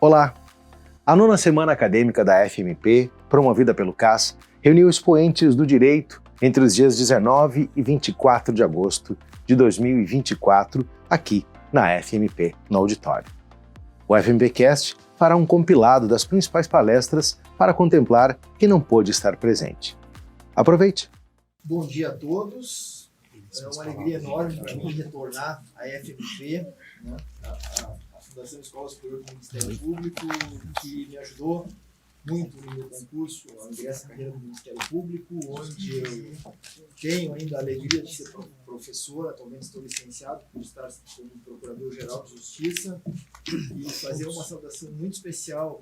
Olá! A nona semana acadêmica da FMP, promovida pelo CAS, reuniu expoentes do direito entre os dias 19 e 24 de agosto de 2024, aqui na FMP, no auditório. O FMPcast fará um compilado das principais palestras para contemplar quem não pôde estar presente. Aproveite! Bom dia a todos. É uma alegria enorme para mim retornar à FMP, né, a Fundação Escola Superior do Ministério Público, que me ajudou muito no meu concurso, ao ingresso à carreira do Ministério Público, onde eu tenho ainda a alegria de ser professor, atualmente estou licenciado por estar como Procurador-Geral de Justiça, e fazer uma saudação muito especial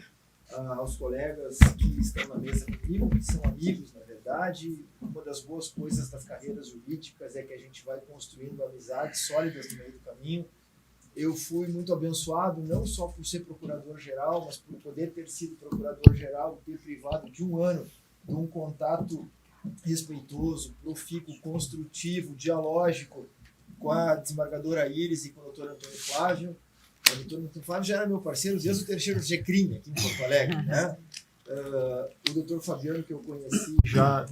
aos colegas que estão na mesa comigo, que são amigos, na verdade. Uma das boas coisas das carreiras jurídicas é que a gente vai construindo amizades sólidas no meio do caminho. Eu fui muito abençoado, não só por ser procurador-geral, mas por poder ter sido procurador-geral e ter privado de um ano de um contato respeitoso, profícuo, construtivo, dialógico com a desembargadora Iris e com o doutor Antônio Flávio. O doutor Antônio Flávio já era meu parceiro desde o terceiro GCRIM, aqui em Porto Alegre, né? O doutor Fabiano, que eu conheci já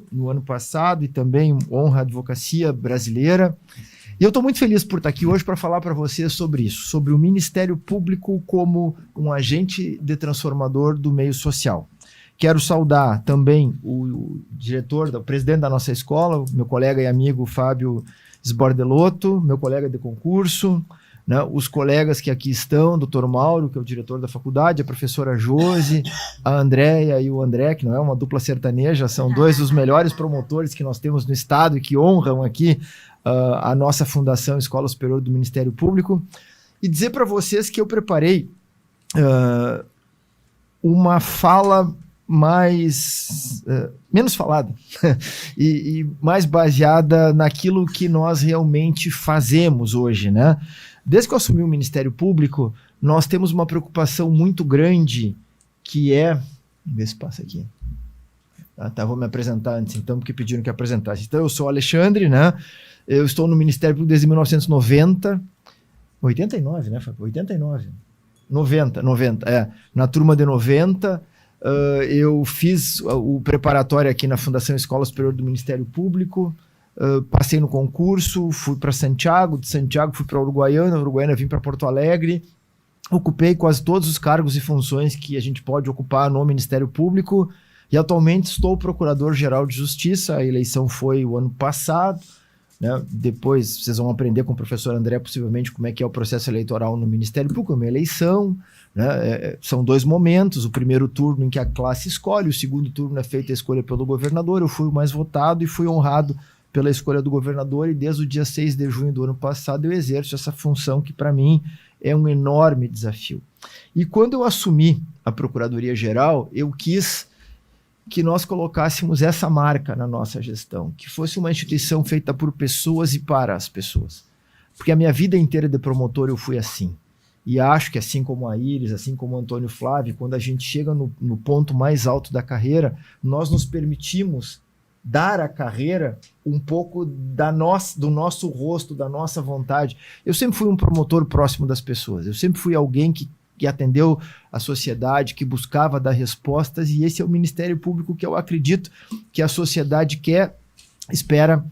no ano passado, e também honra a advocacia brasileira. E eu estou muito feliz por estar aqui hoje para falar para vocês sobre isso, sobre o Ministério Público como um agente transformador do meio social. Quero saudar também o diretor, o presidente da nossa escola, meu colega e amigo Fábio Sbordelotto, meu colega de concurso, né, os colegas que aqui estão, o Dr. Mauro, que é o diretor da faculdade, a professora Josi, a Andréia e o André, que não é uma dupla sertaneja, são dois dos melhores promotores que nós temos no estado e que honram aqui a nossa Fundação Escola Superior do Ministério Público. E dizer para vocês que eu preparei uma fala menos falada e mais baseada naquilo que nós realmente fazemos hoje, né? Desde que eu assumi o Ministério Público, nós temos uma preocupação muito grande, que é... Vamos ver se passa aqui. Vou me apresentar antes, então, porque pediram que apresentasse. Então, eu sou o Alexandre, né? Eu estou no Ministério Público desde 1990. 89, né? 89. 90, na turma de 90. Eu fiz o preparatório aqui na Fundação Escola Superior do Ministério Público, passei no concurso, fui para Santiago, de Santiago fui para Uruguaiana vim para Porto Alegre, ocupei quase todos os cargos e funções que a gente pode ocupar no Ministério Público e atualmente estou Procurador-Geral de Justiça. A eleição foi o ano passado, né? Depois vocês vão aprender com o professor André possivelmente como é que é o processo eleitoral no Ministério Público, uma eleição, né? São dois momentos, o primeiro turno em que a classe escolhe, o segundo turno é feita a escolha pelo governador. Eu fui o mais votado e fui honrado pela escolha do governador, e desde o dia 6 de junho do ano passado eu exerço essa função que para mim é um enorme desafio. E quando eu assumi a Procuradoria-Geral, eu quis que nós colocássemos essa marca na nossa gestão, que fosse uma instituição feita por pessoas e para as pessoas. Porque a minha vida inteira de promotor eu fui assim. E acho que assim como a Iris, assim como o Antônio Flávio, quando a gente chega no ponto mais alto da carreira, nós nos permitimos dar à carreira um pouco do nosso rosto, da nossa vontade. Eu sempre fui um promotor próximo das pessoas, eu sempre fui alguém que atendeu a sociedade, que buscava dar respostas, e esse é o Ministério Público que eu acredito que a sociedade quer, espera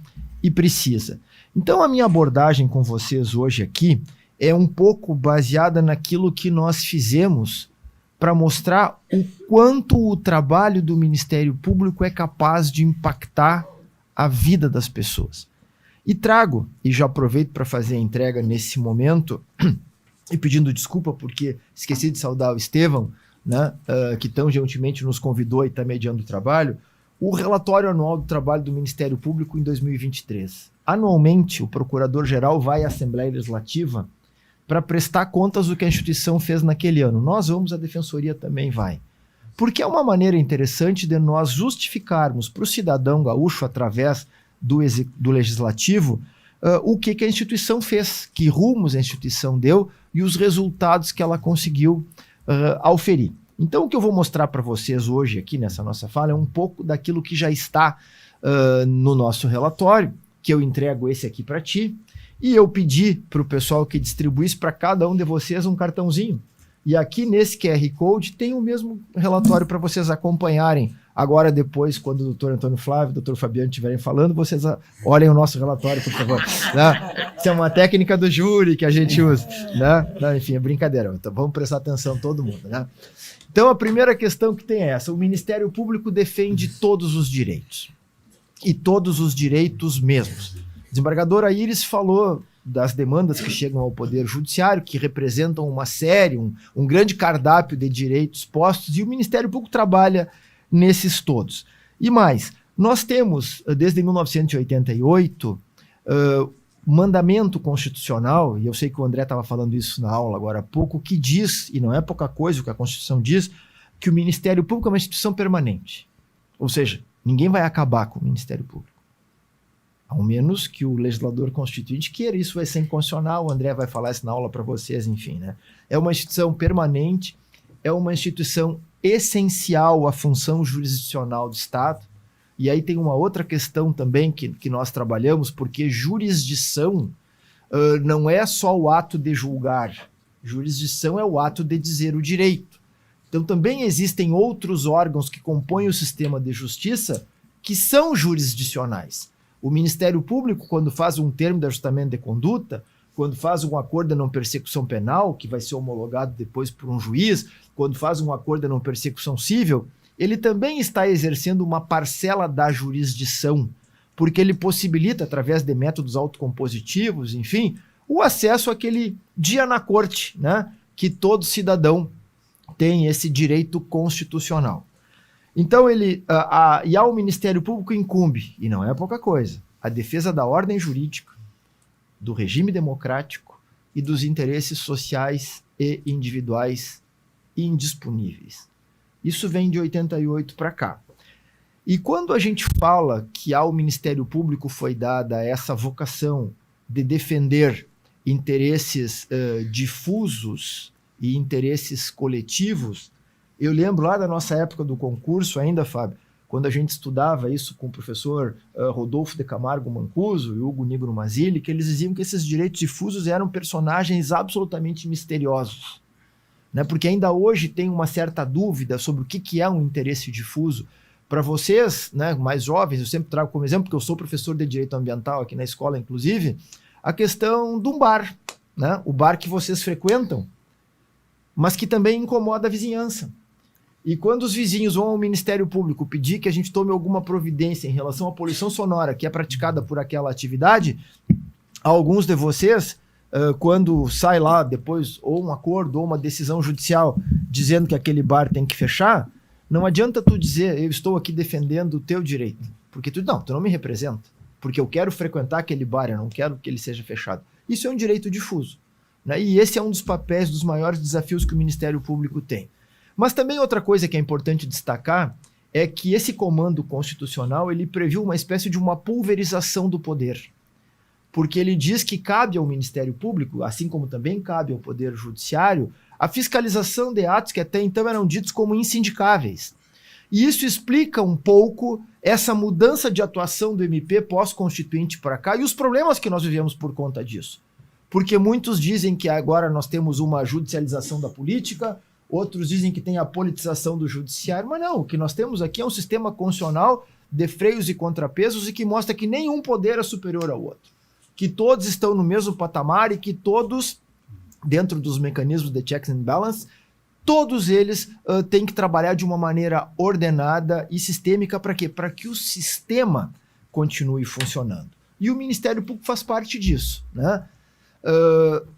e precisa. Então a minha abordagem com vocês hoje aqui é um pouco baseada naquilo que nós fizemos para mostrar o quanto o trabalho do Ministério Público é capaz de impactar a vida das pessoas. E trago, e já aproveito para fazer a entrega nesse momento, e pedindo desculpa porque esqueci de saudar o Estevão, né, que tão gentilmente nos convidou e está mediando o trabalho, o relatório anual do trabalho do Ministério Público em 2023. Anualmente, o Procurador-Geral vai à Assembleia Legislativa para prestar contas do que a instituição fez naquele ano. Nós vamos, a Defensoria também vai. Porque é uma maneira interessante de nós justificarmos para o cidadão gaúcho, através do Legislativo, o que a instituição fez, que rumos a instituição deu e os resultados que ela conseguiu auferir. Então, o que eu vou mostrar para vocês hoje aqui nessa nossa fala é um pouco daquilo que já está no nosso relatório, que eu entrego esse aqui para ti, E eu pedi para o pessoal que distribuísse para cada um de vocês um cartãozinho. E aqui nesse QR Code tem o mesmo relatório para vocês acompanharem. Agora, depois, quando o doutor Antônio Flávio e o doutor Fabiano estiverem falando, vocês olhem o nosso relatório, por favor. Né? Isso é uma técnica do júri que a gente usa. Né? Não, enfim, é brincadeira. Então, vamos prestar atenção todo mundo. Né? Então, a primeira questão que tem é essa. O Ministério Público defende todos os direitos. E todos os direitos mesmos. A desembargadora Iris falou das demandas que chegam ao Poder Judiciário, que representam uma série, um grande cardápio de direitos postos, e o Ministério Público trabalha nesses todos. E mais, nós temos, desde 1988, mandamento constitucional, e eu sei que o André estava falando isso na aula agora há pouco, que diz, e não é pouca coisa o que a Constituição diz, que o Ministério Público é uma instituição permanente. Ou seja, ninguém vai acabar com o Ministério Público. Ao menos que o legislador constituinte queira, isso vai ser inconstitucional, o André vai falar isso na aula para vocês, enfim, né? É uma instituição permanente, é uma instituição essencial à função jurisdicional do Estado, e aí tem uma outra questão também que nós trabalhamos, porque jurisdição não é só o ato de julgar, jurisdição é o ato de dizer o direito. Então também existem outros órgãos que compõem o sistema de justiça que são jurisdicionais. O Ministério Público, quando faz um termo de ajustamento de conduta, quando faz um acordo de não persecução penal, que vai ser homologado depois por um juiz, quando faz um acordo de não persecução civil, ele também está exercendo uma parcela da jurisdição, porque ele possibilita, através de métodos autocompositivos, enfim, o acesso àquele dia na corte, né, que todo cidadão tem esse direito constitucional. Então, e ao Ministério Público incumbe, e não é pouca coisa, a defesa da ordem jurídica, do regime democrático e dos interesses sociais e individuais indisponíveis. Isso vem de 88 para cá. E quando a gente fala que ao Ministério Público foi dada essa vocação de defender interesses difusos e interesses coletivos, eu lembro lá da nossa época do concurso ainda, Fábio, quando a gente estudava isso com o professor Rodolfo de Camargo Mancuso e Hugo Nigro Mazzilli, que eles diziam que esses direitos difusos eram personagens absolutamente misteriosos, né? Porque ainda hoje tem uma certa dúvida sobre o que é um interesse difuso. Para vocês, né, mais jovens, eu sempre trago como exemplo, porque eu sou professor de Direito Ambiental aqui na escola, inclusive, a questão de um bar, né? O bar que vocês frequentam, mas que também incomoda a vizinhança. E quando os vizinhos vão ao Ministério Público pedir que a gente tome alguma providência em relação à poluição sonora que é praticada por aquela atividade, alguns de vocês, quando sai lá depois ou um acordo ou uma decisão judicial dizendo que aquele bar tem que fechar, não adianta tu dizer, eu estou aqui defendendo o teu direito, porque tu não me representa, porque eu quero frequentar aquele bar, eu não quero que ele seja fechado. Isso é um direito difuso, né? E esse é um dos papéis, dos maiores desafios que o Ministério Público tem. Mas também outra coisa que é importante destacar é que esse comando constitucional ele previu uma espécie de uma pulverização do poder, porque ele diz que cabe ao Ministério Público, assim como também cabe ao Poder Judiciário, a fiscalização de atos que até então eram ditos como insindicáveis. E isso explica um pouco essa mudança de atuação do MP pós-constituinte para cá e os problemas que nós vivemos por conta disso. Porque muitos dizem que agora nós temos uma judicialização da política, outros dizem que tem a politização do judiciário, mas não, o que nós temos aqui é um sistema constitucional de freios e contrapesos e que mostra que nenhum poder é superior ao outro, que todos estão no mesmo patamar e que todos, dentro dos mecanismos de checks and balance, todos eles têm que trabalhar de uma maneira ordenada e sistêmica para quê? Para que o sistema continue funcionando. E o Ministério Público faz parte disso, né?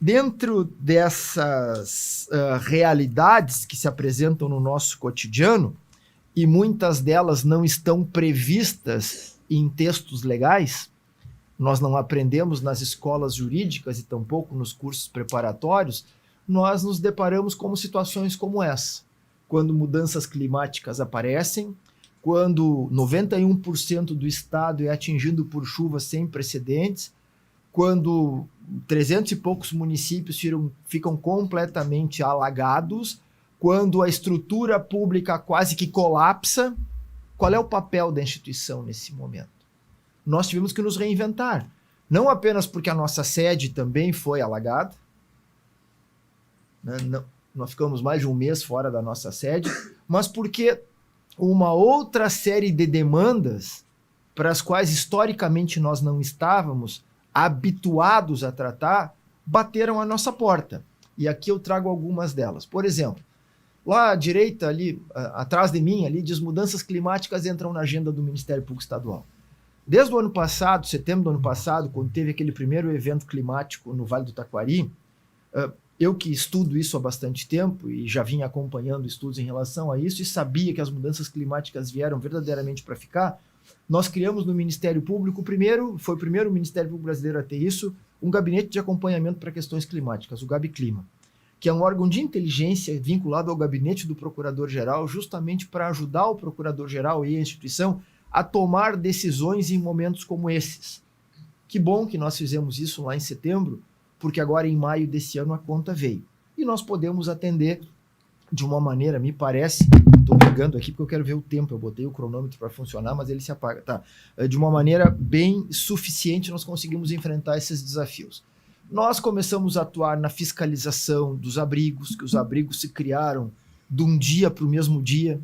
Dentro dessas realidades que se apresentam no nosso cotidiano, e muitas delas não estão previstas em textos legais, nós não aprendemos nas escolas jurídicas e tampouco nos cursos preparatórios, nós nos deparamos com situações como essa. Quando mudanças climáticas aparecem, quando 91% do estado é atingido por chuvas sem precedentes, quando 300 e poucos municípios ficam completamente alagados, quando a estrutura pública quase que colapsa, qual é o papel da instituição nesse momento? Nós tivemos que nos reinventar. Não apenas porque a nossa sede também foi alagada, né? Nós ficamos mais de um mês fora da nossa sede, mas porque uma outra série de demandas para as quais historicamente nós não estávamos habituados a tratar, bateram à nossa porta. E aqui eu trago algumas delas. Por exemplo, lá à direita, ali, atrás de mim, ali, diz mudanças climáticas entram na agenda do Ministério Público Estadual. Desde o ano passado, setembro do ano passado, quando teve aquele primeiro evento climático no Vale do Taquari, eu que estudo isso há bastante tempo e já vinha acompanhando estudos em relação a isso e sabia que as mudanças climáticas vieram verdadeiramente para ficar, nós criamos no Ministério Público, foi o primeiro Ministério Público brasileiro a ter isso, um gabinete de acompanhamento para questões climáticas, o GabClima, que é um órgão de inteligência vinculado ao gabinete do Procurador-Geral, justamente para ajudar o Procurador-Geral e a instituição a tomar decisões em momentos como esses. Que bom que nós fizemos isso lá em setembro, porque agora em maio desse ano a conta veio. E nós podemos atender de uma maneira, me parece, estou ligando aqui porque eu quero ver o tempo, eu botei o cronômetro para funcionar, mas ele se apaga. Tá. De uma maneira bem suficiente nós conseguimos enfrentar esses desafios. Nós começamos a atuar na fiscalização dos abrigos, que os abrigos se criaram de um dia para o mesmo dia,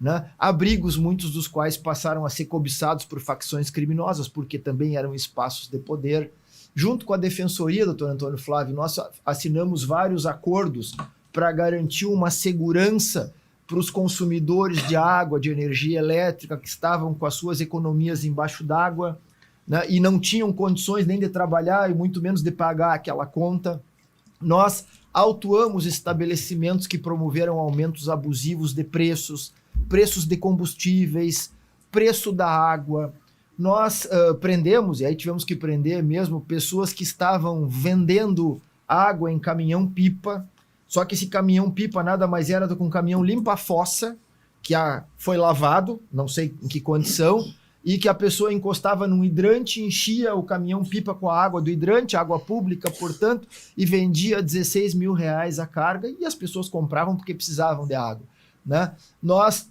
né? Abrigos, muitos dos quais passaram a ser cobiçados por facções criminosas, porque também eram espaços de poder. Junto com a Defensoria, doutor Antônio Flávio, nós assinamos vários acordos para garantir uma segurança para os consumidores de água, de energia elétrica, que estavam com as suas economias embaixo d'água, né, e não tinham condições nem de trabalhar e muito menos de pagar aquela conta. Nós autuamos estabelecimentos que promoveram aumentos abusivos de preços de combustíveis, preço da água. Nós prendemos, e aí tivemos que prender mesmo, pessoas que estavam vendendo água em caminhão-pipa, só que esse caminhão-pipa nada mais era do que um caminhão limpa-fossa, que foi lavado, não sei em que condição, e que a pessoa encostava num hidrante, enchia o caminhão-pipa com a água do hidrante, água pública, portanto, e vendia 16 mil reais a carga, e as pessoas compravam porque precisavam de água, né? Nós,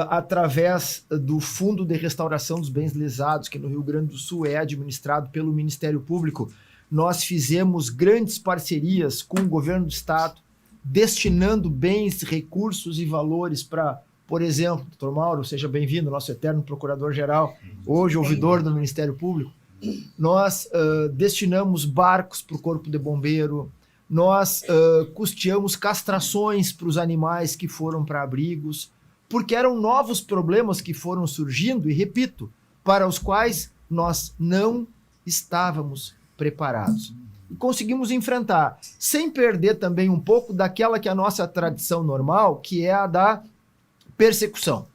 através do Fundo de Restauração dos Bens Lesados, que no Rio Grande do Sul é administrado pelo Ministério Público, nós fizemos grandes parcerias com o governo do estado, destinando bens, recursos e valores para, por exemplo, doutor Mauro, seja bem-vindo, nosso eterno procurador-geral, hoje ouvidor do Ministério Público. Nós destinamos barcos para o Corpo de Bombeiro, nós custeamos castrações para os animais que foram para abrigos, porque eram novos problemas que foram surgindo, e repito, para os quais nós não estávamos preparados. E conseguimos enfrentar, sem perder também um pouco daquela que é a nossa tradição normal, que é a da persecução.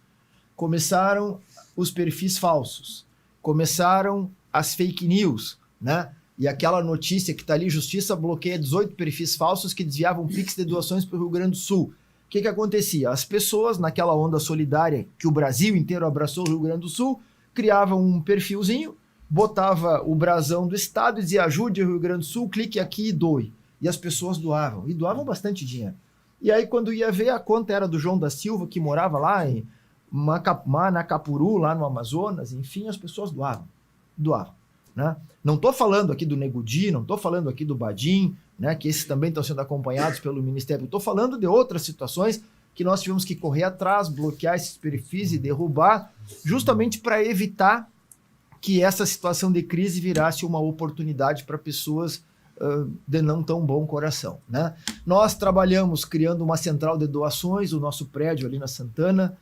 Começaram os perfis falsos, começaram as fake news, né? E aquela notícia que está ali, Justiça bloqueia 18 perfis falsos que desviavam Pix de doações para o Rio Grande do Sul. O que acontecia? As pessoas, naquela onda solidária que o Brasil inteiro abraçou o Rio Grande do Sul, criavam um perfilzinho, botava o brasão do estado e dizia: ajude o Rio Grande do Sul, clique aqui e doe. E as pessoas doavam, e doavam bastante dinheiro. E aí, quando ia ver, a conta era do João da Silva, que morava lá em Manacapuru, lá no Amazonas, enfim, as pessoas doavam, né? Não estou falando aqui do Negudi, não estou falando aqui do Badim, né, que esses também estão sendo acompanhados pelo Ministério. Estou falando de outras situações que nós tivemos que correr atrás, bloquear esses perfis e derrubar, justamente para evitar que essa situação de crise virasse uma oportunidade para pessoas de não tão bom coração, né? Nós trabalhamos criando uma central de doações, o nosso prédio ali na Santana.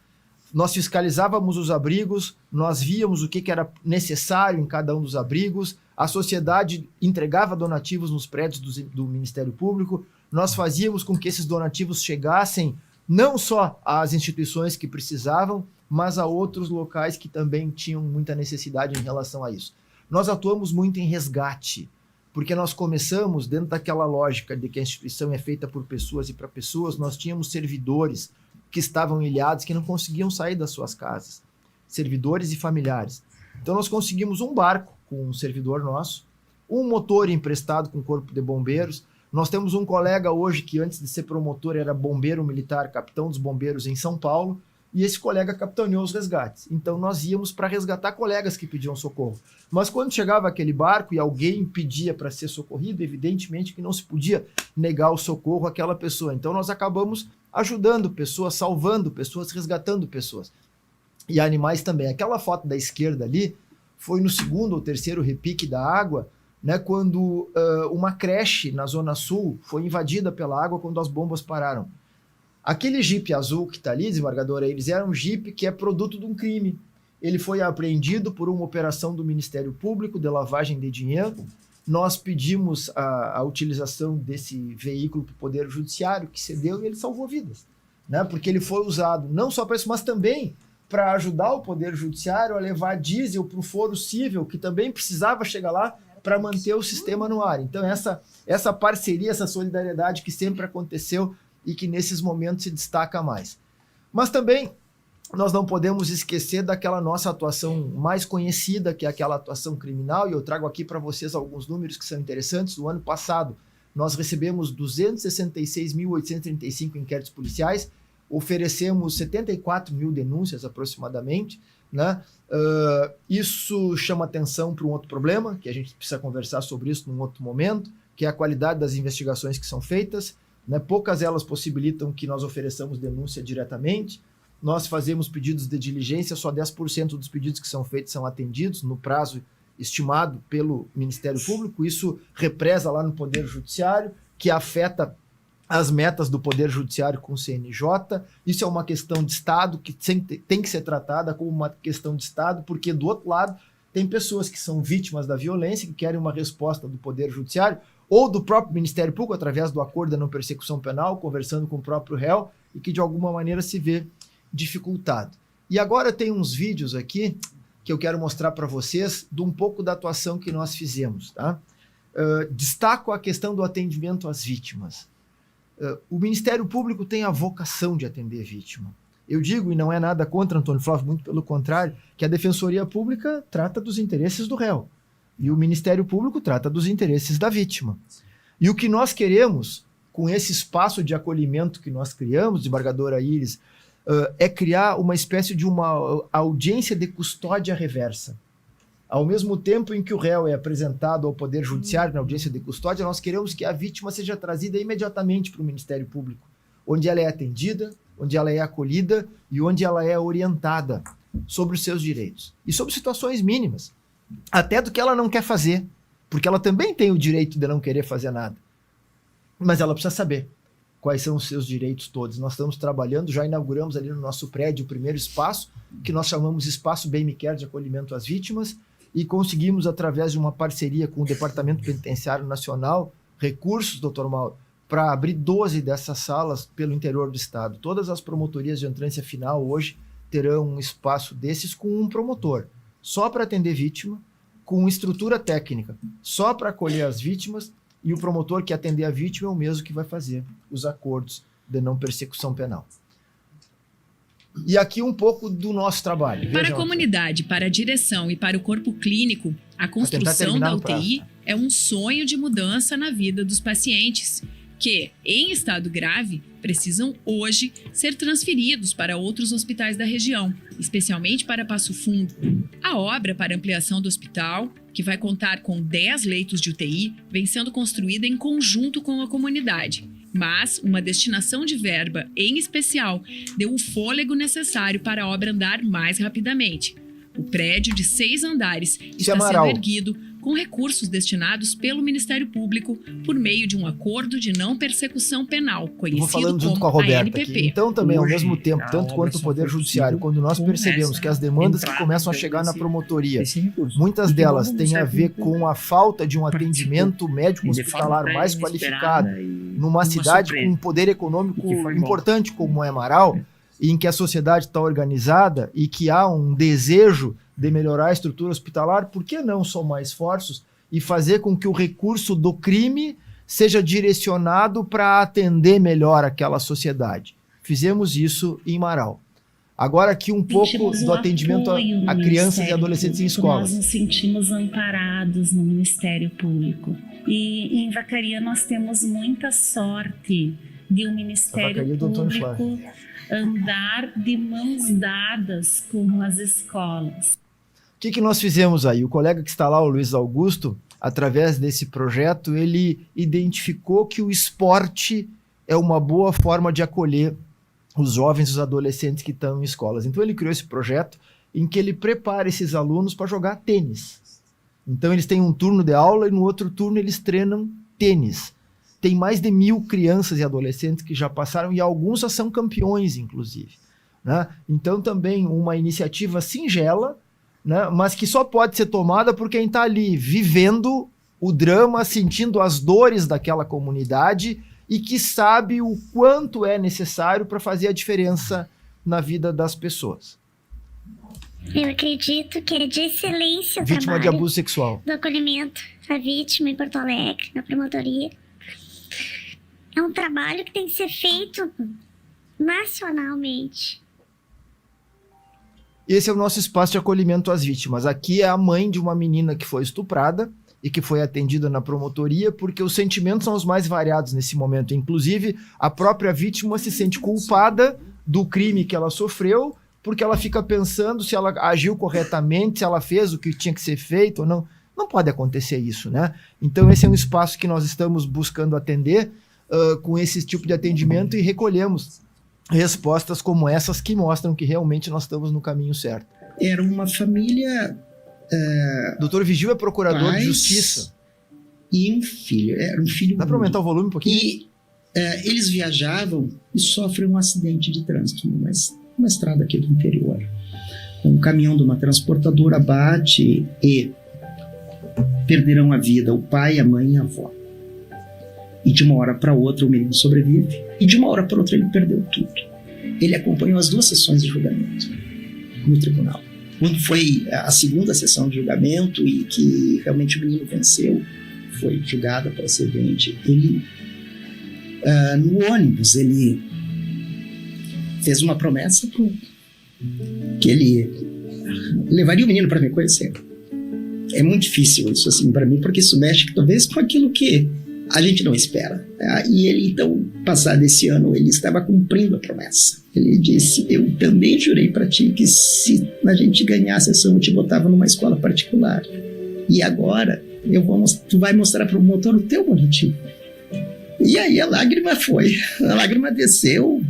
Nós fiscalizávamos os abrigos, nós víamos o que era necessário em cada um dos abrigos, a sociedade entregava donativos nos prédios do Ministério Público, nós fazíamos com que esses donativos chegassem não só às instituições que precisavam, mas a outros locais que também tinham muita necessidade em relação a isso. Nós atuamos muito em resgate, porque nós começamos dentro daquela lógica de que a instituição é feita por pessoas e para pessoas. Nós tínhamos servidores que estavam ilhados, que não conseguiam sair das suas casas, servidores e familiares. Então nós conseguimos um barco com um servidor nosso, um motor emprestado com o Corpo de Bombeiros. Nós temos um colega hoje que antes de ser promotor era bombeiro militar, capitão dos bombeiros em São Paulo. e esse colega capitaneou os resgates. Então nós íamos para resgatar colegas que pediam socorro. Mas quando chegava aquele barco e alguém pedia para ser socorrido, evidentemente que não se podia negar o socorro àquela pessoa. Então nós acabamos ajudando pessoas, salvando pessoas, resgatando pessoas. E animais também. Aquela foto da esquerda ali foi no segundo ou terceiro repique da água, né, quando uma creche na Zona Sul foi invadida pela água quando as bombas pararam. Aquele Jeep azul que está ali, desembargadora, eles eram um Jeep que é produto de um crime. Ele foi apreendido por uma operação do Ministério Público de lavagem de dinheiro. Nós pedimos a utilização desse veículo para o Poder Judiciário, que cedeu, e ele salvou vidas, né? Porque ele foi usado não só para isso, mas também para ajudar o Poder Judiciário a levar diesel para o Foro Cível, que também precisava chegar lá para manter o sistema no ar. Então essa parceria, essa solidariedade que sempre aconteceu e que nesses momentos se destaca mais. Mas também nós não podemos esquecer daquela nossa atuação mais conhecida, que é aquela atuação criminal, e eu trago aqui para vocês alguns números que são interessantes. No ano passado, nós recebemos 266.835 inquéritos policiais, oferecemos 74 mil denúncias aproximadamente, né? Isso chama atenção para um outro problema, que a gente precisa conversar sobre isso num outro momento, que é a qualidade das investigações que são feitas, né? Poucas elas possibilitam que nós ofereçamos denúncia diretamente. Nós fazemos pedidos de diligência, só 10% dos pedidos que são feitos são atendidos no prazo estimado pelo Ministério Público. Isso represa lá no Poder Judiciário, que afeta as metas do Poder Judiciário com o CNJ. Isso é uma questão de Estado que tem que ser tratada como uma questão de Estado, porque do outro lado tem pessoas que são vítimas da violência, que querem uma resposta do Poder Judiciário ou do próprio Ministério Público, através do acordo de não persecução penal, conversando com o próprio réu, e que de alguma maneira se vê dificultado. E agora tem uns vídeos aqui que eu quero mostrar para vocês de um pouco da atuação que nós fizemos, tá? Destaco a questão do atendimento às vítimas. O Ministério Público tem a vocação de atender vítima. Eu digo, e não é nada contra Antônio Flávio, muito pelo contrário, que a Defensoria Pública trata dos interesses do réu e o Ministério Público trata dos interesses da vítima. E o que nós queremos, com esse espaço de acolhimento que nós criamos, desembargadora Iris, é criar uma espécie de uma audiência de custódia reversa. Ao mesmo tempo em que o réu é apresentado ao Poder Judiciário na audiência de custódia, nós queremos que a vítima seja trazida imediatamente para o Ministério Público, onde ela é atendida, onde ela é acolhida e onde ela é orientada sobre os seus direitos. E sobre situações mínimas, até do que ela não quer fazer, porque ela também tem o direito de não querer fazer nada. Mas ela precisa saber quais são os seus direitos todos. Nós estamos trabalhando, já inauguramos ali no nosso prédio o primeiro espaço, que nós chamamos Espaço Bem Me Quer de Acolhimento às Vítimas, e conseguimos, através de uma parceria com o Departamento Penitenciário Nacional, recursos, doutor Mauro, para abrir 12 dessas salas pelo interior do estado. Todas as promotorias de entrância final hoje terão um espaço desses com um promotor, só para atender vítima, com estrutura técnica, só para acolher as vítimas, e o promotor que atender a vítima é o mesmo que vai fazer os acordos de não persecução penal. E aqui um pouco do nosso trabalho. Para a comunidade, para a direção e para o corpo clínico, a construção da UTI é um sonho de mudança na vida dos pacientes, que, em estado grave, precisam hoje ser transferidos para outros hospitais da região, especialmente para Passo Fundo. A obra para ampliação do hospital, que vai contar com 10 leitos de UTI, vem sendo construída em conjunto com a comunidade. Mas uma destinação de verba, em especial, deu o fôlego necessário para a obra andar mais rapidamente. O prédio de 6 andares está sendo erguido com recursos destinados pelo Ministério Público por meio de um acordo de não persecução penal, conhecido como a ANPP. Aqui. Então, também, ao mesmo tempo, tanto quanto o Poder Judiciário, quando nós percebemos que as demandas que começam a chegar na promotoria, muitas delas têm a ver com a falta de um atendimento médico hospitalar mais qualificado, numa cidade com um poder econômico importante como é Amaral, em que a sociedade está organizada e que há um desejo de melhorar a estrutura hospitalar, por que não somar esforços e fazer com que o recurso do crime seja direcionado para atender melhor aquela sociedade? Fizemos isso em Marau. Agora aqui um pouco do atendimento a crianças e adolescentes em escolas. Nós nos sentimos amparados no Ministério Público. E em Vacaria nós temos muita sorte de um Ministério Público andar de mãos dadas com as escolas. O que nós fizemos aí? O colega que está lá, o Luiz Augusto, através desse projeto, ele identificou que o esporte é uma boa forma de acolher os jovens e os adolescentes que estão em escolas. Então ele criou esse projeto em que ele prepara esses alunos para jogar tênis. Então eles têm um turno de aula e no outro turno eles treinam tênis. Tem mais de 1.000 crianças e adolescentes que já passaram e alguns já são campeões, inclusive, né? Então também uma iniciativa singela, né, mas que só pode ser tomada por quem está ali vivendo o drama, sentindo as dores daquela comunidade e que sabe o quanto é necessário para fazer a diferença na vida das pessoas. Eu acredito que é de excelência o Vítima de trabalho abuso sexual. do acolhimento à vítima em Porto Alegre, na promotoria. É um trabalho que tem que ser feito nacionalmente. Esse é o nosso espaço de acolhimento às vítimas. Aqui é a mãe de uma menina que foi estuprada e que foi atendida na promotoria, porque os sentimentos são os mais variados nesse momento. Inclusive, a própria vítima se sente culpada do crime que ela sofreu, porque ela fica pensando se ela agiu corretamente, se ela fez o que tinha que ser feito ou não. Não pode acontecer isso, né? Então esse é um espaço que nós estamos buscando atender com esse tipo de atendimento e recolhemos respostas como essas que mostram que realmente nós estamos no caminho certo. Era uma família... Doutor Vigil é procurador de justiça. E um filho. Era um filho... Dá para aumentar o volume um pouquinho? E eles viajavam e sofrem um acidente de trânsito numa estrada aqui do interior. Um caminhão de uma transportadora bate e perderão a vida o pai, a mãe e a avó. E de uma hora para outra o menino sobrevive. E de uma hora para outra ele perdeu tudo. Ele acompanhou as 2 sessões de julgamento no tribunal. Quando foi a segunda sessão de julgamento e que realmente o menino venceu, foi julgado por acidente, ele, no ônibus, ele fez uma promessa que ele levaria o menino para me conhecer. É muito difícil isso assim para mim, porque isso mexe talvez com aquilo que a gente não espera. E ele, então, passado esse ano, ele estava cumprindo a promessa. Ele disse: eu também jurei para ti que se a gente ganhasse a sessão, eu te botava numa escola particular. E agora, tu vai mostrar para o motor o teu motivo. E aí a lágrima desceu,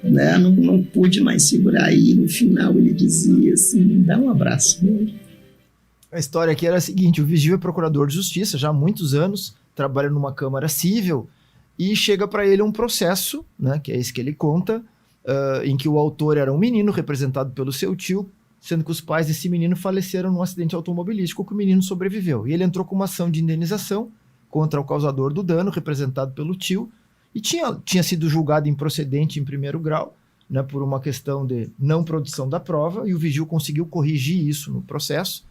né? Não pude mais segurar. E no final ele dizia assim: dá um abraço. A história aqui era a seguinte: o Vigil é procurador de justiça já há muitos anos, trabalha numa Câmara Civil e chega para ele um processo, né, que é esse que ele conta, em que o autor era um menino representado pelo seu tio, sendo que os pais desse menino faleceram num acidente automobilístico que o menino sobreviveu. E ele entrou com uma ação de indenização contra o causador do dano, representado pelo tio, e tinha sido julgado improcedente em primeiro grau, né, por uma questão de não produção da prova, e o Vigil conseguiu corrigir isso no processo,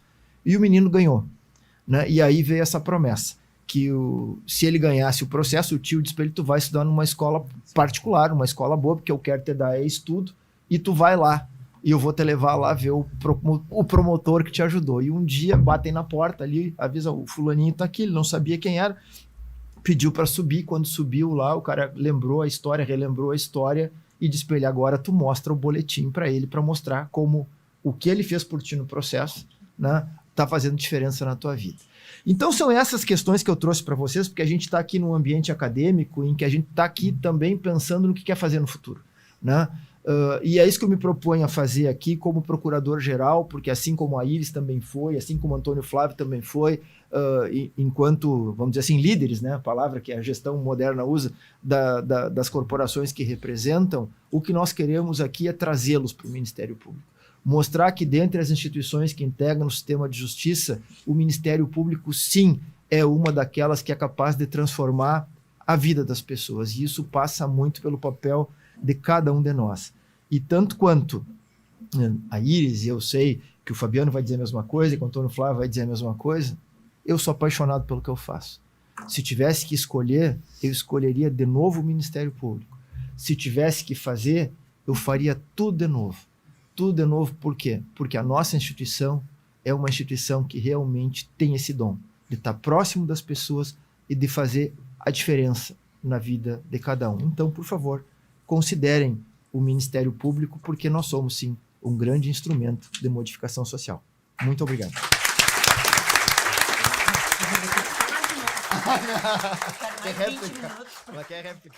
e o menino ganhou, né? E aí veio essa promessa, que se ele ganhasse o processo, o tio disse para ele: tu vai estudar numa escola particular, uma escola boa, porque eu quero te dar estudo, e tu vai lá, e eu vou te levar lá ver o promotor que te ajudou. E um dia batem na porta ali, avisa: o fulaninho tá aqui, ele não sabia quem era, pediu para subir. Quando subiu lá, o cara relembrou a história, e disse para ele: agora tu mostra o boletim para ele, para mostrar como o que ele fez por ti no processo, né, tá fazendo diferença na tua vida. Então são essas questões que eu trouxe para vocês, porque a gente está aqui num ambiente acadêmico em que a gente está aqui também pensando no que quer fazer no futuro, né? E é isso que eu me proponho a fazer aqui como procurador-geral, porque assim como a Iris também foi, assim como o Antônio Flávio também foi, enquanto, vamos dizer assim, líderes, né, a palavra que a gestão moderna usa, das corporações que representam, o que nós queremos aqui é trazê-los para o Ministério Público. Mostrar que dentre as instituições que integram o sistema de justiça, o Ministério Público, sim, é uma daquelas que é capaz de transformar a vida das pessoas. E isso passa muito pelo papel de cada um de nós. E tanto quanto a Iris, e eu sei que o Fabiano vai dizer a mesma coisa, e que o Antônio Flávio vai dizer a mesma coisa, eu sou apaixonado pelo que eu faço. Se tivesse que escolher, eu escolheria de novo o Ministério Público. Se tivesse que fazer, eu faria tudo de novo. Tudo de novo, por quê? Porque a nossa instituição é uma instituição que realmente tem esse dom de estar próximo das pessoas e de fazer a diferença na vida de cada um. Então, por favor, considerem o Ministério Público, porque nós somos, sim, um grande instrumento de modificação social. Muito obrigado. Quer réplica? Ela quer réplica.